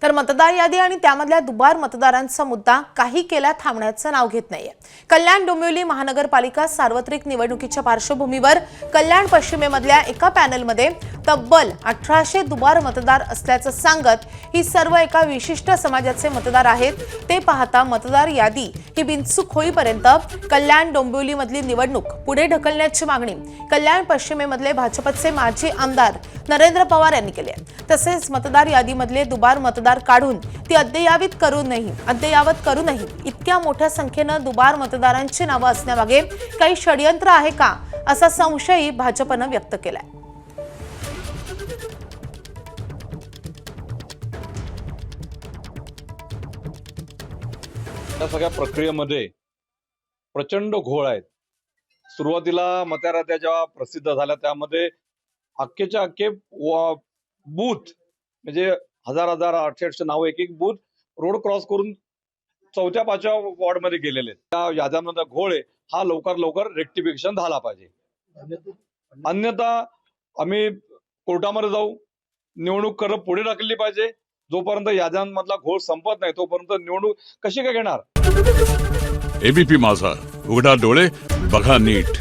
तर मतदार यादी आणि त्यामधल्या दुबार मतदारांचा मुद्दा काही केल्या थांबण्याचं नाव घेत नाहीये। कल्याण डोंबिवली महानगरपालिका सार्वत्रिक निवडणुकीच्या पार्श्वभूमीवर कल्याण पश्चिमेमधल्या एका पॅनलमध्ये तब्बल 1800 दुबार मतदार असल्याचं सांगत ही सर्व एका विशिष्ट समाजाचे मतदार आहेत। ते पाहता मतदार यादी ही बिनचूक होईपर्यंत कल्याण डोंबिवलीमधली निवडणूक पुढे ढकलण्याची मागणी कल्याण पश्चिमेमधले भाजपचे माजी आमदार नरेंद्र पवार यांनी केली आहे। तसेच मतदार यादीमधले दुबार मतदार काढून ती अद्ययावत करूनही इतक्या मोठ्या संख्येने दुबार मतदारांची नावे असण्यामागे काही षडयंत्र आहे का असा संशयही भाजपने व्यक्त केलाय। या सगळ्या प्रक्रियेमध्ये प्रचंड घोळ आहेत। सुरुवातीला मतदार जेव्हा प्रसिद्ध झाल्या त्यामध्ये अख्खेच्या अख्खे बूथ म्हणजे हजार 800 नाव एक बूथ रोड क्रॉस करून 4थ्या 5व्या वॉर्ड मध्ये गेलेले आहेत। त्या याद्यांमध्ये घोळ आहे, हा लवकर रेक्टिफिकेशन झाला पाहिजे। अन्यथा आम्ही कोर्टामध्ये जाऊ, निवडणूक पुढे ढकलली पाहिजे। जोपर्यंत याद्यांमधला घोळ संपत नाही तोपर्यंत निवडणूक कशी काय घेणार। एबीपी माझा, उघडा डोळे बघा नीट।